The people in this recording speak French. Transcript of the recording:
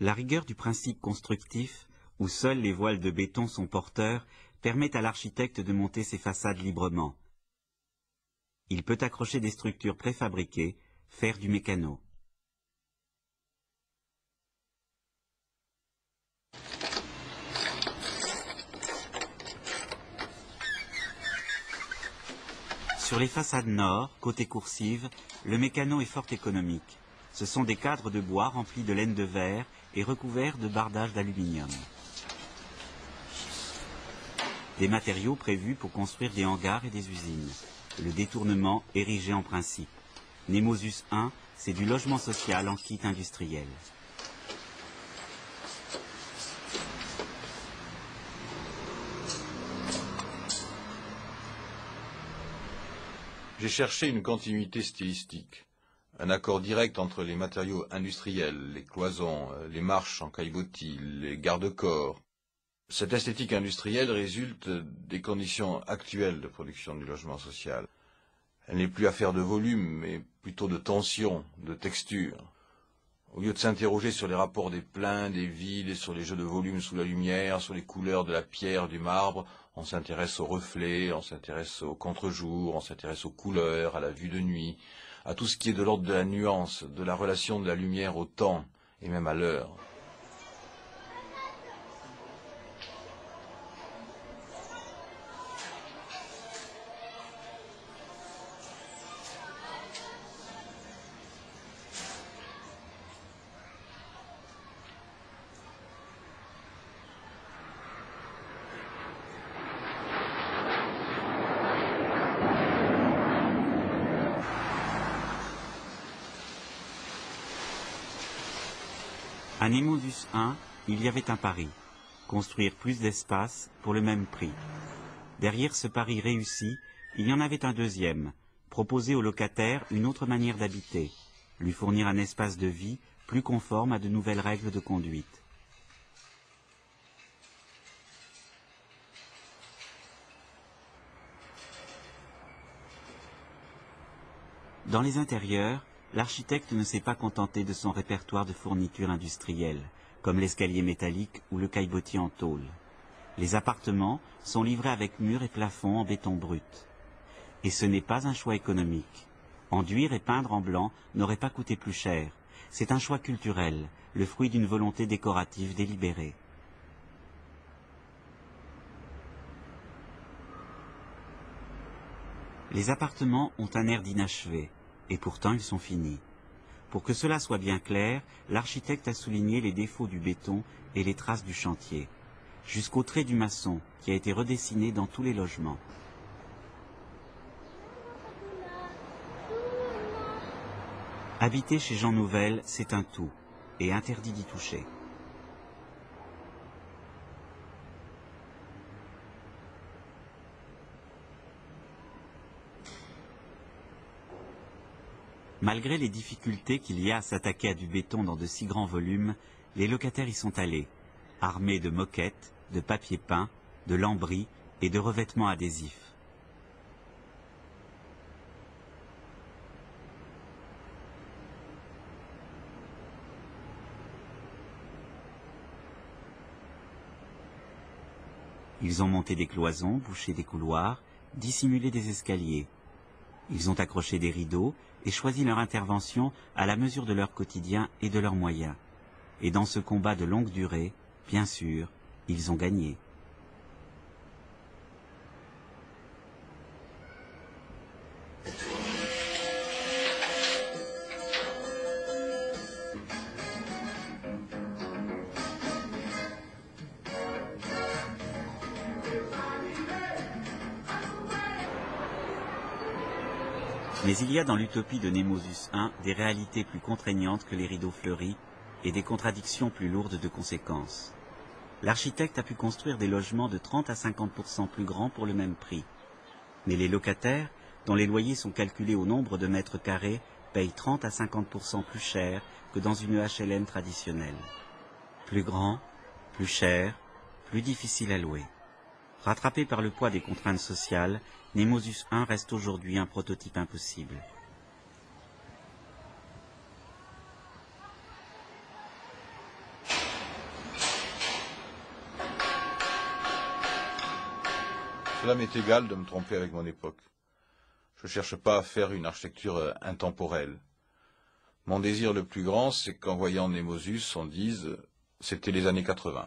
La rigueur du principe constructif, où seuls les voiles de béton sont porteurs, permet à l'architecte de monter ses façades librement. Il peut accrocher des structures préfabriquées, faire du mécano. Sur les façades nord, côté coursive, le mécano est fort économique. Ce sont des cadres de bois remplis de laine de verre et recouverts de bardages d'aluminium. Des matériaux prévus pour construire des hangars et des usines. Le détournement érigé en principe. Nemosus 1, c'est du logement social en kit industriel. J'ai cherché une continuité stylistique, un accord direct entre les matériaux industriels, les cloisons, les marches en caillebotis, les garde-corps. Cette esthétique industrielle résulte des conditions actuelles de production du logement social. Elle n'est plus affaire de volume, mais plutôt de tension, de texture. Au lieu de s'interroger sur les rapports des pleins, des vides, et sur les jeux de volume sous la lumière, sur les couleurs de la pierre, du marbre, on s'intéresse aux reflets, on s'intéresse au contre-jour, on s'intéresse aux couleurs, à la vue de nuit, à tout ce qui est de l'ordre de la nuance, de la relation de la lumière au temps, et même à l'heure. À Nemosus 1, il y avait un pari. Construire plus d'espace pour le même prix. Derrière ce pari réussi, il y en avait un deuxième. Proposer au locataire une autre manière d'habiter. Lui fournir un espace de vie plus conforme à de nouvelles règles de conduite. Dans les intérieurs, l'architecte ne s'est pas contenté de son répertoire de fournitures industrielles, comme l'escalier métallique ou le caillebotis en tôle. Les appartements sont livrés avec murs et plafonds en béton brut. Et ce n'est pas un choix économique. Enduire et peindre en blanc n'aurait pas coûté plus cher. C'est un choix culturel, le fruit d'une volonté décorative délibérée. Les appartements ont un air d'inachevé, et pourtant ils sont finis. Pour que cela soit bien clair, l'architecte a souligné les défauts du béton et les traces du chantier, jusqu'au trait du maçon qui a été redessiné dans tous les logements. Habiter chez Jean Nouvel, c'est un tout, et interdit d'y toucher. Malgré les difficultés qu'il y a à s'attaquer à du béton dans de si grands volumes, les locataires y sont allés, armés de moquettes, de papier peint, de lambris et de revêtements adhésifs. Ils ont monté des cloisons, bouché des couloirs, dissimulé des escaliers. Ils ont accroché des rideaux et choisi leur intervention à la mesure de leur quotidien et de leurs moyens. Et dans ce combat de longue durée, bien sûr, ils ont gagné. Mais il y a dans l'utopie de Nemosus 1 des réalités plus contraignantes que les rideaux fleuris et des contradictions plus lourdes de conséquences. L'architecte a pu construire des logements de 30 à 50% plus grands pour le même prix. Mais les locataires, dont les loyers sont calculés au nombre de mètres carrés, payent 30 à 50% plus cher que dans une HLM traditionnelle. Plus grand, plus cher, plus difficile à louer. Rattrapé par le poids des contraintes sociales, Nemosus 1 reste aujourd'hui un prototype impossible. Cela m'est égal de me tromper avec mon époque. Je ne cherche pas à faire une architecture intemporelle. Mon désir le plus grand, c'est qu'en voyant Nemosus, on dise « c'était les années 80 ».